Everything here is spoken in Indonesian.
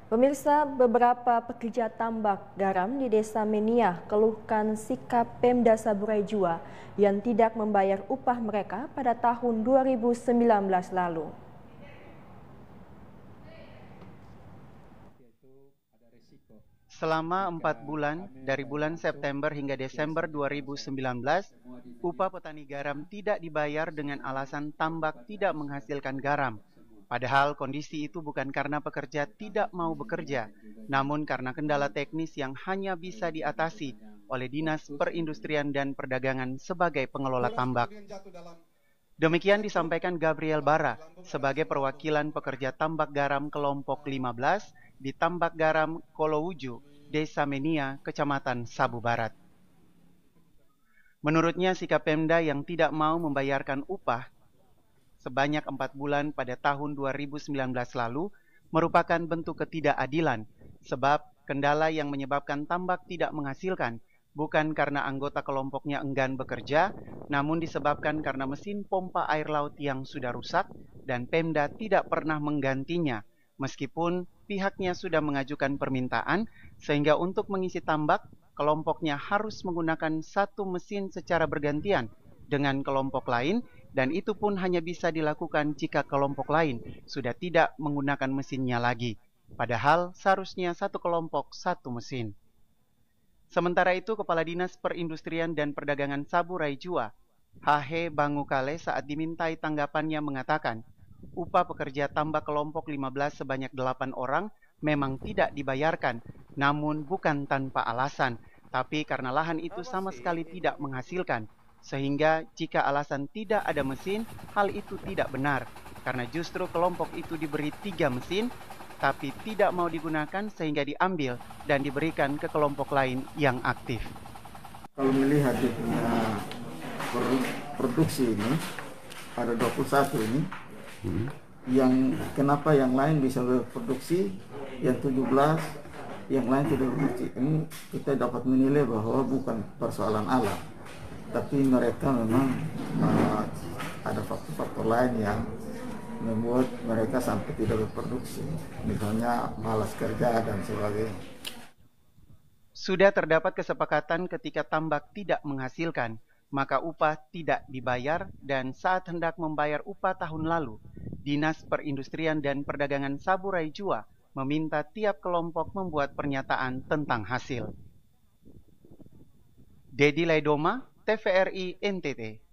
Pemirsa, beberapa pekerja tambak garam di Desa Meniah keluhkan sikap Pemda Saburai Jua yang tidak membayar upah mereka pada tahun 2019 lalu. Selama 4 bulan, dari bulan September hingga Desember 2019, upah petani garam tidak dibayar dengan alasan tambak tidak menghasilkan garam. Padahal kondisi itu bukan karena pekerja tidak mau bekerja, namun karena kendala teknis yang hanya bisa diatasi oleh Dinas Perindustrian dan Perdagangan sebagai pengelola tambak. Demikian disampaikan Gabriel Bara sebagai perwakilan pekerja tambak garam kelompok 15 di Tambak Garam Kolowuju, Desa Meniah, Kecamatan Sabu Barat. Menurutnya sikap Pemda yang tidak mau membayarkan upah sebanyak 4 bulan pada tahun 2019 lalu merupakan bentuk ketidakadilan sebab kendala yang menyebabkan tambak tidak menghasilkan bukan karena anggota kelompoknya enggan bekerja, namun disebabkan karena mesin pompa air laut yang sudah rusak dan Pemda tidak pernah menggantinya, meskipun pihaknya sudah mengajukan permintaan sehingga untuk mengisi tambak, kelompoknya harus menggunakan satu mesin secara bergantian dengan kelompok lain dan itu pun hanya bisa dilakukan jika kelompok lain sudah tidak menggunakan mesinnya lagi. Padahal seharusnya satu kelompok satu mesin. Sementara itu, Kepala Dinas Perindustrian dan Perdagangan Saburai Jua, Hahe Bangukale saat dimintai tanggapannya mengatakan, upah pekerja tambak kelompok 15 sebanyak 8 orang memang tidak dibayarkan, namun bukan tanpa alasan, tapi karena lahan itu sama sekali tidak menghasilkan. Sehingga jika alasan tidak ada mesin, hal itu tidak benar, karena justru kelompok itu diberi 3 mesin, tapi tidak mau digunakan sehingga diambil dan diberikan ke kelompok lain yang aktif. Kalau melihat dia punya produksi ini, ada 21 ini, yang kenapa yang lain bisa berproduksi, yang 17, yang lain tidak berproduksi. Ini kita dapat menilai bahwa bukan persoalan alam, tapi mereka memang ada faktor-faktor lain yang membuat mereka sampai tidak berproduksi, misalnya malas kerja dan sebagainya. Sudah terdapat kesepakatan ketika tambak tidak menghasilkan, maka upah tidak dibayar dan saat hendak membayar upah tahun lalu, Dinas Perindustrian dan Perdagangan Saburai Jua meminta tiap kelompok membuat pernyataan tentang hasil. Dedi Laidoma, TVRI NTT.